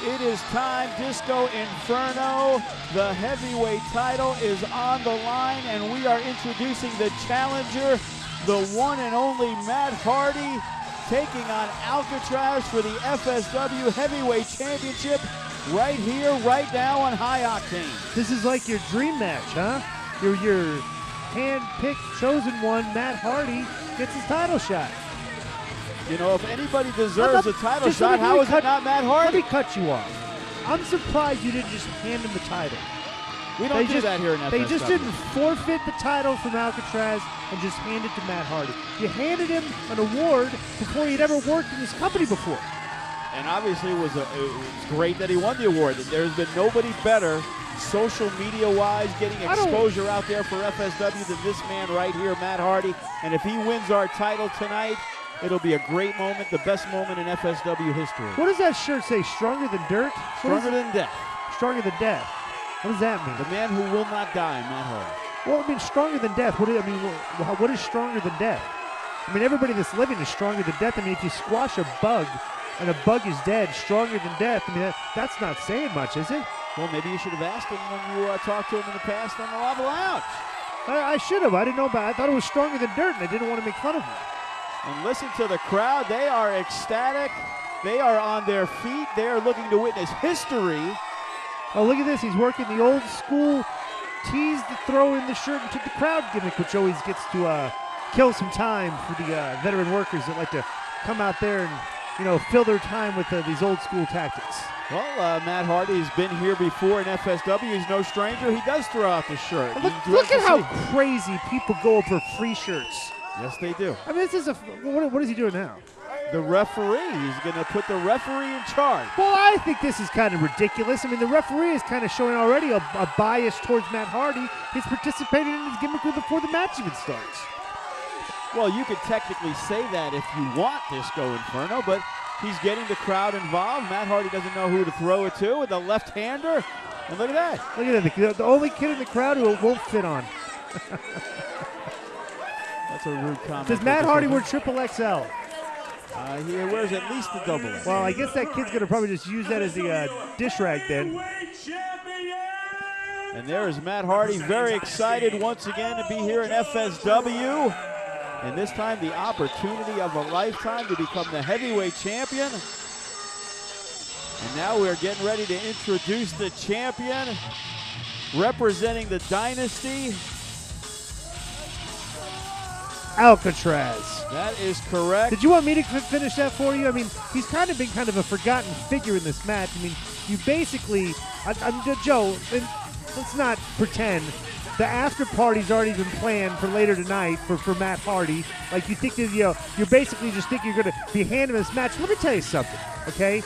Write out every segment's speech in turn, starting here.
It is time, Disco Inferno. The heavyweight title is on the line, and we are introducing the challenger, the one and only Matt Hardy, taking on Alkatrazz for the FSW Heavyweight Championship right here, right now on High Octane. This is like your dream match, huh? Your hand-picked, chosen one, Matt Hardy, gets his title shot. You know, if anybody deserves a title shot, how is it not Matt Hardy? Let me cut you off. I'm surprised you didn't just hand him the title. We don't do that here in FSW. They just didn't forfeit the title from Alkatrazz and just hand it to Matt Hardy. You handed him an award before he'd ever worked in this company before. And obviously it was great that he won the award. There's been nobody better social media-wise, getting exposure out there for FSW than this man right here, Matt Hardy. And if he wins our title tonight, it'll be a great moment, the best moment in FSW history. What does that shirt say? Stronger than dirt? Stronger than death. Stronger than death. What does that mean? The man who will not die, Matt Hardy. Well, I mean, stronger than death. What is stronger than death? I mean, everybody that's living is stronger than death. I mean, if you squash a bug and a bug is dead, stronger than death, I mean, that's not saying much, is it? Well, maybe you should have asked him when you talked to him in the past on the Lava Lounge. I should have. I didn't know about it. I thought it was stronger than dirt, and I didn't want to make fun of him. And listen to the crowd. They are ecstatic. They are on their feet. They are looking to witness history. Oh, look at this. He's working the old school tease the throw in the shirt into the crowd gimmick, which always gets to kill some time for the veteran workers that like to come out there and, you know, fill their time with these old school tactics. Well, Matt Hardy's been here before in FSW. He's no stranger. He does throw out the shirt. Look at how crazy people go for free shirts. Yes, they do. I mean, this is what is he doing now? The referee. He's going to put the referee in charge. Well, I think this is kind of ridiculous. I mean, the referee is kind of showing already a bias towards Matt Hardy. He's participating in his gimmick before the match even starts. Well, you could technically say that if you want, Disco Inferno, but he's getting the crowd involved. Matt Hardy doesn't know who to throw it to with a left-hander. And look at that. Look at that. The only kid in the crowd who it won't fit on. That's a rude comment. Does Matt Hardy wear triple XL? He wears at least a double XL. Well, I guess that kid's going to probably just use that as the dish rag then. And there is Matt Hardy, very excited once again to be here in FSW. And this time the opportunity of a lifetime to become the heavyweight champion. And now we're getting ready to introduce the champion representing the dynasty. Alkatrazz. That is correct. Did you want me to finish that for you? I mean, he's kind of been a forgotten figure in this match. I mean, you basically, Joe, let's not pretend. The after party's already been planned for later tonight for Matt Hardy. Like, you think that, you're basically just think you're going to be handing this match. Let me tell you something, okay?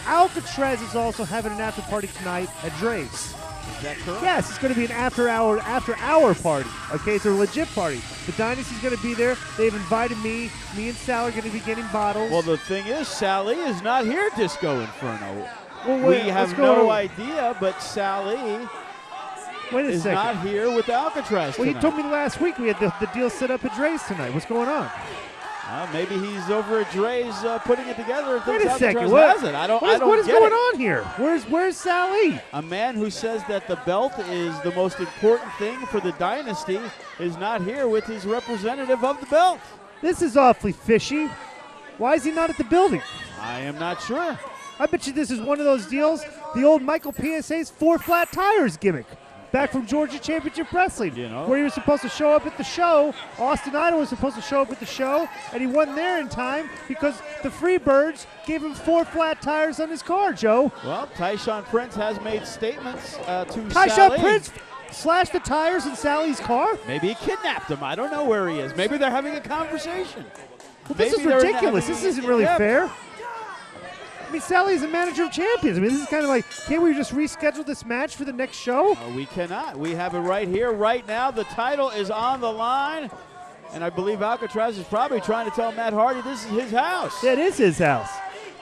Alkatrazz is also having an after party tonight at Dre's. Is that correct? Yes, it's going to be an after hour party. Okay, it's a legit party. The Dynasty's going to be there. They've invited me. Me and Sal are going to be getting bottles. Well, the thing is, Sally is not here, Disco Inferno. Well, we have no idea, but Sally is not here with Alkatrazz Well, tonight. you told me last week we had the deal set up at Dre's tonight. What's going on? Maybe he's over at Dre's putting it together and thinks Wait a second. Alkatrazz has it. I don't what is get going it. on here? Where's Sally? A man who says that the belt is the most important thing for the dynasty is not here with his representative of the belt. This is awfully fishy. Why is he not at the building? I am not sure. I bet you this is one of those deals, the old Michael PSA's 4 flat tires gimmick. Back from Georgia Championship Wrestling, where he was supposed to show up at the show. Austin Idol was supposed to show up at the show, and he wasn't there in time because the Freebirds gave him 4 flat tires on his car, Joe. Well, Tyshawn Prince has made statements to Tyshawn Sally. Prince slashed the tires in Sally's car? Maybe he kidnapped him. I don't know where he is. Maybe they're having a conversation. Well, this is ridiculous. This isn't really fair. I mean, Sally's a manager of champions. I mean, this is kind of like, can't we just reschedule this match for the next show? We cannot. We have it right here, right now. The title is on the line. And I believe Alkatrazz is probably trying to tell Matt Hardy this is his house. Yeah, it is his house.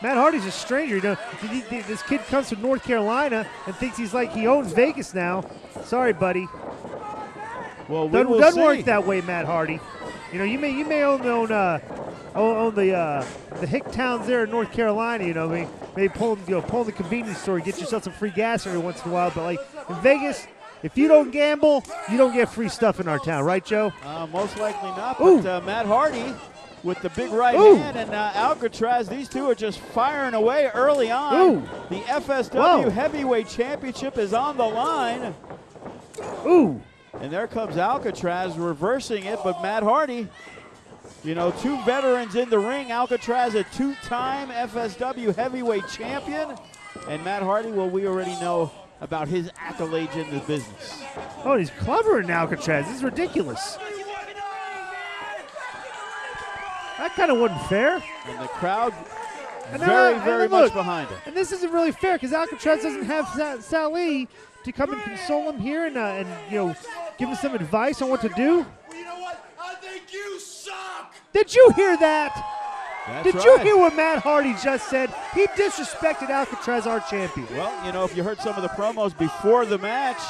Matt Hardy's a stranger. This kid comes from North Carolina and thinks he's like he owns Vegas now. Sorry, buddy. Well, doesn't work that way, Matt Hardy. You may own the hick towns there in North Carolina, maybe pull the convenience store, get yourself some free gas every once in a while. But like in Vegas, if you don't gamble, you don't get free stuff in our town, right, Joe? Most likely not. But Matt Hardy with the big right hand and Alkatrazz, these two are just firing away early on. The FSW Heavyweight Championship is on the line. And there comes Alkatrazz reversing it, but Matt Hardy, you know, two veterans in the ring. Alkatrazz, a two-time FSW Heavyweight Champion. And Matt Hardy, well, we already know about his accolades in the business. Oh, he's clovering Alkatrazz. This is ridiculous. That kind of wasn't fair. And the crowd very much behind him. And this isn't really fair because Alkatrazz doesn't have Sally to come and console him here and you know, give him some advice on what to do. Well, you know what? I think you suck. Did you hear that? That's Did you hear what Matt Hardy just said? He disrespected Alkatrazz, our champion. Well, you know, if you heard some of the promos before the match,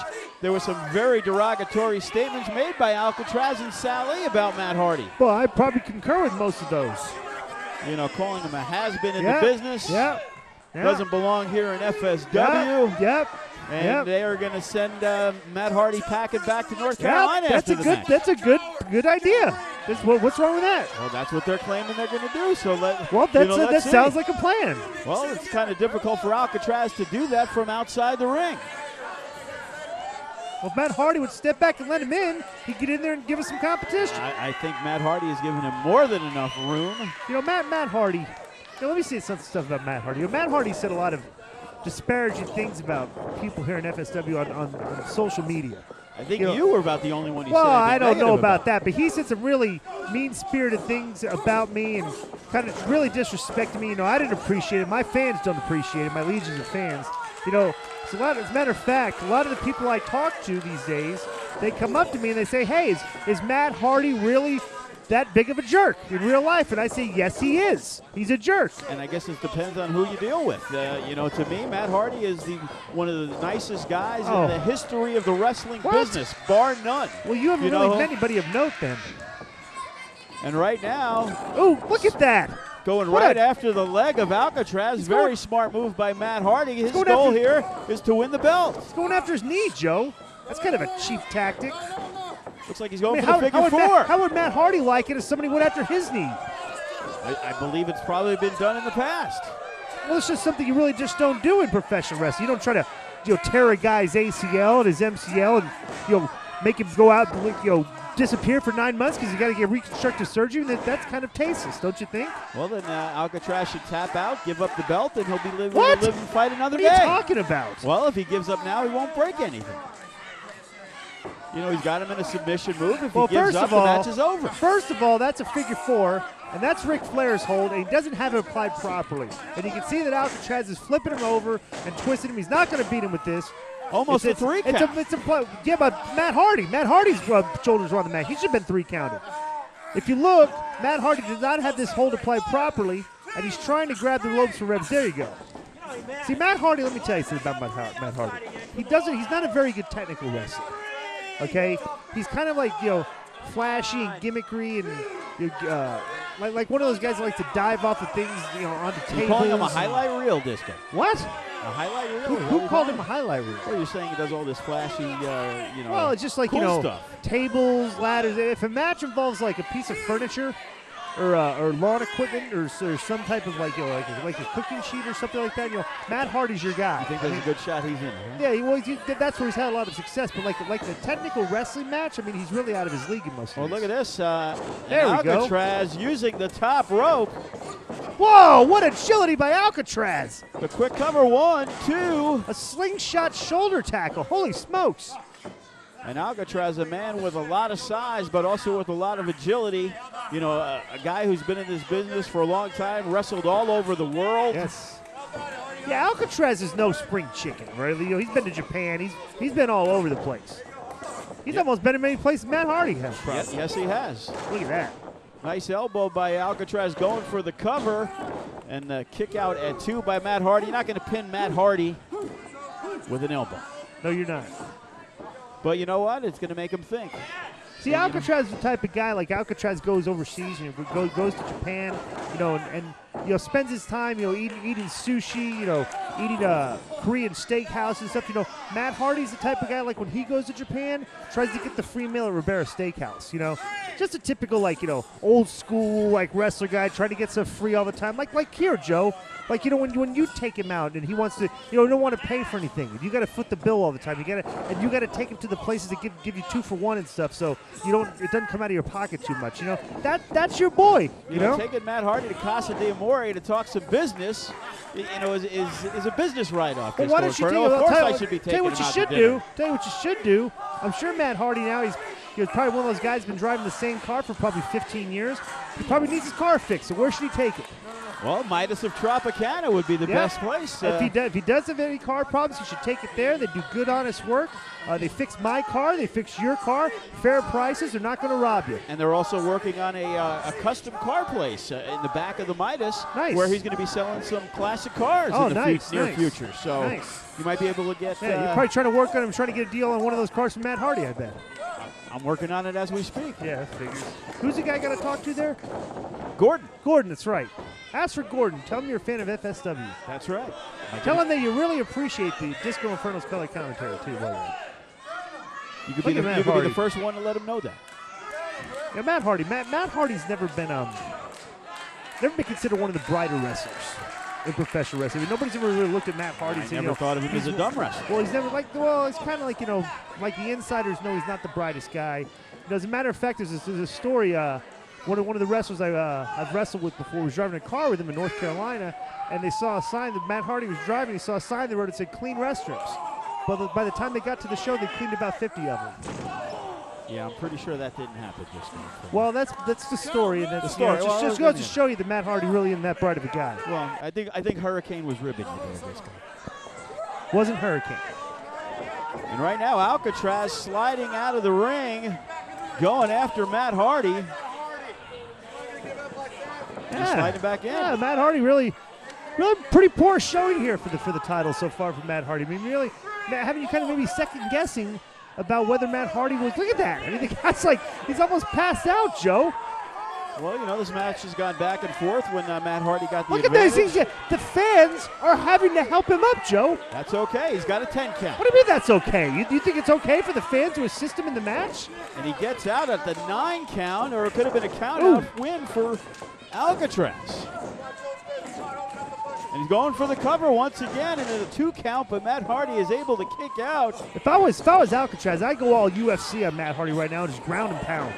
there were some very derogatory statements made by Alkatrazz and Sally about Matt Hardy. Well, I probably concur with most of those. You know, calling him a has-been in the business. Yep. Doesn't belong here in FSW. Yep. And they are going to send Matt Hardy packing back to North Carolina after the match. That's a good idea. What's wrong with that? Well, that's what they're claiming they're going to do. So that sounds like a plan. Well, it's kind of difficult for Alkatrazz to do that from outside the ring. Well, if Matt Hardy would step back and let him in, he'd get in there and give us some competition. I think Matt Hardy has given him more than enough room. You know, Matt Hardy. Now, let me say some stuff about Matt Hardy. You know, Matt Hardy said a lot of disparaging things about people here in FSW on social media. I think you were about the only one he said. Well, I don't know about that, but he said some really mean-spirited things about me and kind of really disrespected me. You know, I didn't appreciate it. My fans don't appreciate it. My legions of fans. You know, so as a matter of fact, a lot of the people I talk to these days, they come up to me and they say, "Hey, is Matt Hardy really that big of a jerk in real life?" And I say, yes, he is. He's a jerk. And I guess it depends on who you deal with. You know, to me, Matt Hardy is one of the nicest guys in the history of the wrestling business, bar none. Well, you haven't really met anybody of note then. And right now, look at that. Going right after the leg of Alkatrazz. Very smart move by Matt Hardy. His goal here is to win the belt. He's going after his knee, Joe. That's kind of a cheap tactic. Looks like he's going for the figure four. How would Matt Hardy like it if somebody went after his knee? I believe it's probably been done in the past. Well, it's just something you really just don't do in professional wrestling. You don't try to, tear a guy's ACL and his MCL and, make him go out and, disappear for 9 months because you got to get reconstructive surgery. That's kind of tasteless, don't you think? Well, then Alkatrazz should tap out, give up the belt, and he'll be live and fight another day. What are you talking about? Well, if he gives up now, he won't break anything. You know, he's got him in a submission move. If he gives up, the match is over. First of all, that's a figure four, and that's Ric Flair's hold, and he doesn't have it applied properly. And you can see that Alkatrazz is flipping him over and twisting him. He's not going to beat him with this. Almost a 3 count. Yeah, but Matt Hardy's shoulders were on the mat. He should have been 3 counted. If you look, Matt Hardy did not have this hold applied properly, and he's trying to grab the ropes for Rebs. There you go. See, Matt Hardy, let me tell you something about Matt Hardy. He's not a very good technical wrestler. Okay? He's kind of like, flashy and gimmickry and like one of those guys that like to dive off of things, onto tables. You're calling him a highlight reel, Disco. What? A highlight reel? Who called him a highlight reel? Well, you're saying he does all this flashy, well, it's just like, cool stuff. Tables, ladders. If a match involves like a piece of furniture or lawn equipment or some type of like a cooking sheet or something like that, Matt Hardy's your guy. You think there's a good shot he's in? Huh? Yeah, that's where he's had a lot of success. But like the technical wrestling match, he's really out of his league in most of Well, look at this. There we go. Alkatrazz using the top rope. Whoa, what agility by Alkatrazz. The quick cover, 1, 2. A slingshot shoulder tackle. Holy smokes. And Alkatrazz, a man with a lot of size, but also with a lot of agility. A guy who's been in this business for a long time, wrestled all over the world. Yes. Yeah, Alkatrazz is no spring chicken, right? He's been to Japan. He's been all over the place. He's almost been in many places Matt Hardy has. Yes, he has. Look at that. Nice elbow by Alkatrazz going for the cover. And the kick out at 2 by Matt Hardy. You're not going to pin Matt Hardy with an elbow. No, you're not. But you know what? It's going to make him think. See, Alkatrazz is the type of guy, like Alkatrazz goes overseas, goes to Japan, and spends his time, eating sushi, eating Korean steakhouse and stuff. Matt Hardy's the type of guy, like when he goes to Japan, tries to get the free meal at Ribera Steakhouse, Just a typical, old school, wrestler guy trying to get stuff free all the time. Like here, Joe. When you take him out and he wants to, don't want to pay for anything. You got to foot the bill all the time. You got to take him to the places that give you 2 for 1 and stuff. So it doesn't come out of your pocket too much. That's your boy. Taking Matt Hardy to Casa de Amore to talk some business, is a business write-off. Well, why don't you Of course, I should be taking him out to dinner. Tell you what you should do. I'm sure Matt Hardy now he's probably one of those guys who's been driving the same car for probably 15 years. He probably needs his car fixed. So where should he take it? Well, Midas of Tropicana would be the best place. If he does have any car problems, he should take it there. They do good, honest work. They fix my car. They fix your car. Fair prices. They're not going to rob you. And they're also working on a custom car place in the back of the Midas, where he's going to be selling some classic cars in the near future. So you might be able to get. You're probably trying to work on him, trying to get a deal on one of those cars from Matt Hardy, I bet. I'm working on it as we speak. Yeah, that figures. Who's the guy got to talk to there? Gordon. Gordon, that's right. Ask for Gordon. Tell him you're a fan of FSW. That's right. Tell him that you really appreciate the Disco Inferno's color commentary, too, by the way. You could be the first one to let him know that. Yeah, Matt Hardy. Matt Hardy's never been considered one of the brighter wrestlers in professional wrestling. I mean, nobody's ever really looked at Matt Hardy and said, never thought of him as a dumb wrestler. Well, he's never it's kind of like the insiders know he's not the brightest guy. As a matter of fact, there's a story. One of the wrestlers I've wrestled with before was driving a car with him in North Carolina, and they saw a sign that Matt Hardy was driving. He saw a sign that said "Clean Restrooms." But by the time they got to the show, they cleaned about 50 of them. Yeah, I'm pretty sure that didn't happen just now. Well, that's the story, and that's the story. Just goes to show you that Matt Hardy really isn't that bright of a guy. Well, I think Hurricane was ribbing you there, this guy. Wasn't Hurricane. And right now, Alcatrazz sliding out of the ring, going after Matt Hardy. He's sliding back in. Yeah, Matt Hardy really pretty poor showing here for the title so far from Matt Hardy. I mean, really having you kind of maybe second guessing about whether Matt Hardy was. Look at that. I mean, the guy's he's almost passed out, Joe. Well, this match has gone back and forth when Matt Hardy got the advantage. Look at this. The fans are having to help him up, Joe. That's okay. He's got a 10 count. What do you mean that's okay? You think it's okay for the fans to assist him in the match? And he gets out at the 9 count, or it could have been a count-out win for Alcatrazz. And he's going for the cover once again, and a 2 count, but Matt Hardy is able to kick out. If I was Alcatrazz, I'd go all UFC on Matt Hardy right now and just ground and pound.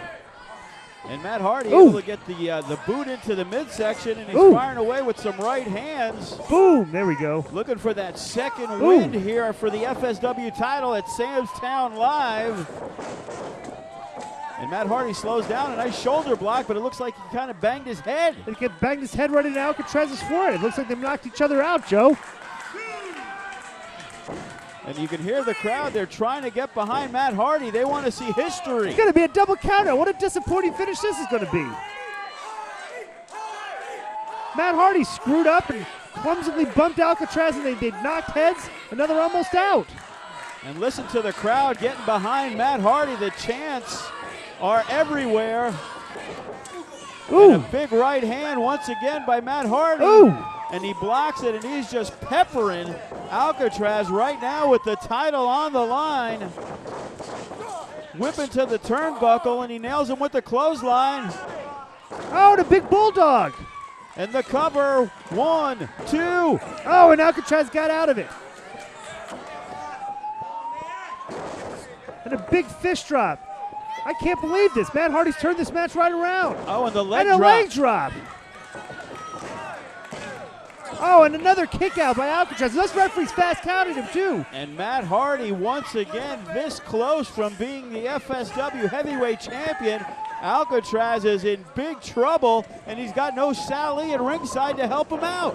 And Matt Hardy able to get the boot into the midsection, and he's firing away with some right hands. Boom! There we go. Looking for that second win here for the FSW title at Sam's Town Live. And Matt Hardy slows down, a nice shoulder block, but it looks like he kind of banged his head. He banged his head right into Alcatrazz's forehead. It looks like they knocked each other out, Joe. And you can hear the crowd. They're trying to get behind Matt Hardy. They want to see history. It's going to be a double counter. What a disappointing finish this is going to be. Matt Hardy screwed up and clumsily bumped Alcatrazz, and they knocked heads. Another almost out. And listen to the crowd getting behind Matt Hardy. The chants are everywhere. And a big right hand once again by Matt Hardy. And he blocks it, and he's just peppering Alcatrazz right now with the title on the line. Whipping to the turnbuckle, and he nails him with the clothesline. Oh, the big bulldog. And the cover, 1, 2. Oh, and Alcatrazz got out of it. And a big fist drop. I can't believe this. Matt Hardy's turned this match right around. Oh, and the leg drop. Oh, and another kick out by Alcatrazz. This referee's fast counted him, too. And Matt Hardy, once again, this close from being the FSW Heavyweight Champion. Alcatrazz is in big trouble, and he's got no Sally at ringside to help him out.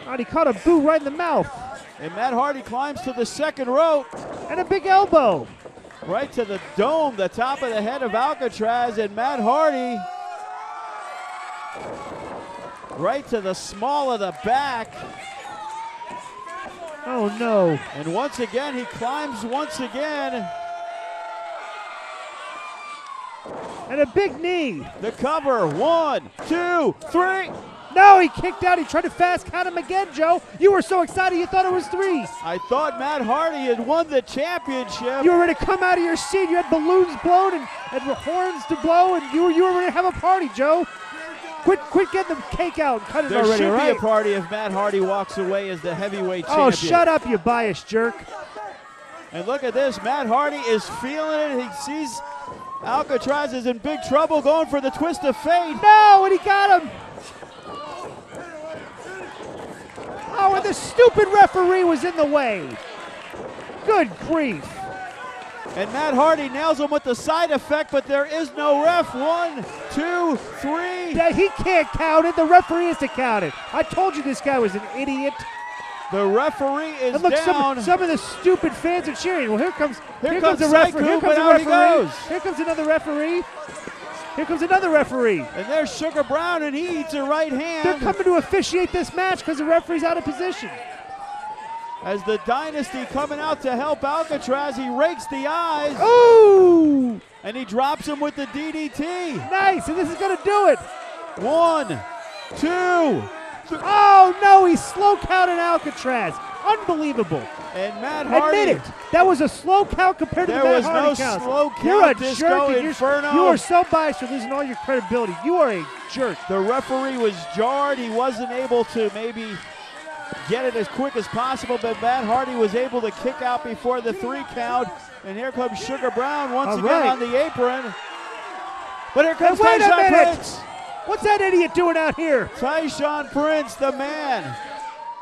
And he caught a boot right in the mouth. And Matt Hardy climbs to the second rope. And a big elbow. Right to the dome, the top of the head of Alcatrazz, and Matt Hardy right to the small of the back. Oh, no. And once again, he climbs once again. And And a big knee. The cover, 1, 2, 3. No, he kicked out. He tried to fast count him again, Joe. You were so excited you thought it was 3. I thought Matt Hardy had won the championship. You were ready to come out of your seat. You had balloons blown and horns to blow, and you were ready to have a party, Joe. Quit getting the cake out. Cut it there already, should all be right? a party if Matt Hardy walks away as the heavyweight champion. Oh, shut up, you biased jerk. And look at this. Matt Hardy is feeling it. He sees Alkatrazz is in big trouble, going for the twist of fate. No, and he got him. Oh, and the stupid referee was in the way. Good grief. And Matt Hardy nails him with the side effect, but there is no ref. 1, 2, 3. Yeah, he can't count it. The referee has to count it. I told you this guy was an idiot. The referee is And look, down. some of the stupid fans are cheering. Well, here comes the Psycho, referee. Here comes but the out he referee. goes. Here comes another referee. Here comes another referee. And there's Sugar Brown, and he eats a right hand. They're coming to officiate this match because the referee's out of position. As the Dynasty coming out to help Alkatrazz, he rakes the eyes. Ooh! And he drops him with the DDT. Nice, and this is going to do it. 1, 2, 3. Oh, no, he slow counted Alkatrazz. Unbelievable. And Matt Hardy. Admit it. That was a slow count compared to the Matt Hardy counts. There was no slow count. You're a Disco jerk. And Inferno. you are so biased. You're losing all your credibility. You are a jerk. The referee was jarred. He wasn't able to maybe get it as quick as possible, but Matt Hardy was able to kick out before the 3 count. And here comes Sugar Brown once again on the apron. But here comes Tyshawn Prince. What's that idiot doing out here? Tyshawn Prince, the man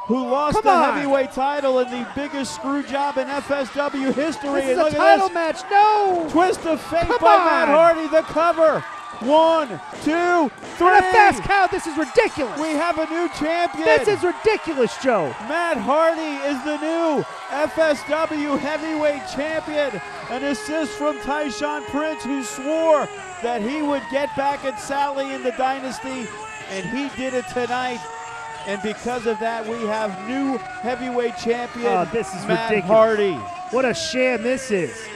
who lost the heavyweight title in the biggest screw job in FSW history. This is a title match. No. Twist of fate by Matt Hardy, the cover. 1, 2, 3. And a fast count. This is ridiculous. We have a new champion. This is ridiculous, Joe. Matt Hardy is the new FSW Heavyweight Champion. An assist from Tyshawn Prince, who swore that he would get back at Sally in the Dynasty, and he did it tonight. And because of that, we have new heavyweight champion this is Matt ridiculous. Hardy. What a sham this is.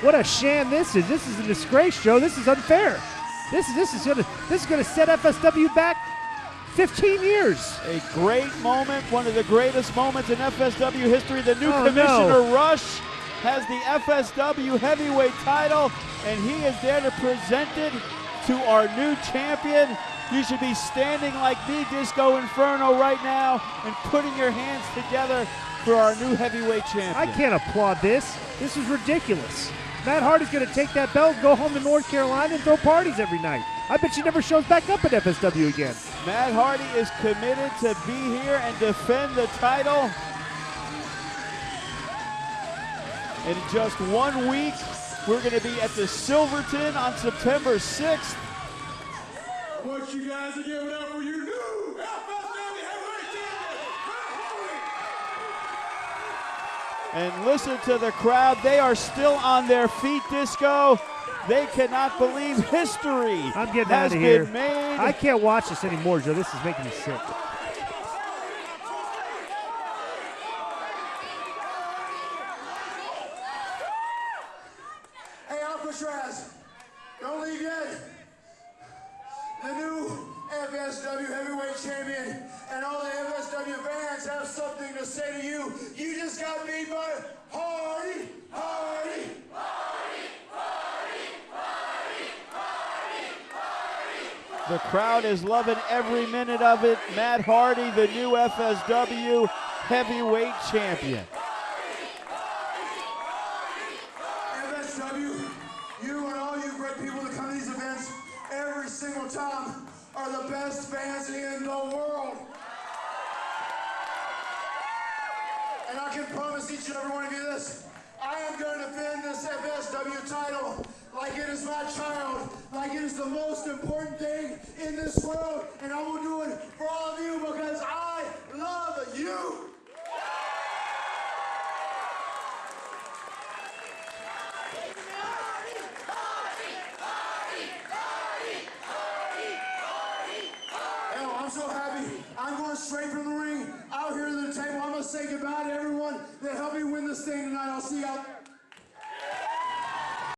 What a sham this is. This is a disgrace, Joe. This is unfair. This is gonna set FSW back 15 years. A great moment, one of the greatest moments in FSW history. The new Commissioner Rush has the FSW heavyweight title, and he is there to present it to our new champion. You should be standing like the Disco Inferno right now and putting your hands together for our new heavyweight champion. I can't applaud this. This is ridiculous. Matt Hardy's going to take that belt, go home to North Carolina, and throw parties every night. I bet she never shows back up at FSW again. Matt Hardy is committed to be here and defend the title. In just 1 week, we're going to be at the Silverton on September 6th. What you guys are giving up for your new FSW Heavyweight Champion, And listen to the crowd. They are still on their feet, Disco. They cannot believe history I'm getting out of here. been made. I can't watch this anymore, Joe. This is making me sick. Hey, Alkatrazz, don't leave yet. The new FSW Heavyweight Champion and all the FSW fans have something to say to you. You just got beat by Hardy, Hardy, Hardy, Hardy, Hardy, Hardy, Hardy. The crowd is loving every minute of it. Matt Hardy, the new FSW Heavyweight Champion. FSW, you and all you great people that come to these events every single time are the best fans in the world. And I can promise each and every one of you this. I am going to defend this FSW title like it is my child, like it is the most important thing in this world, and I will do it for all of you because I love you. I'm so happy. I'm going straight from the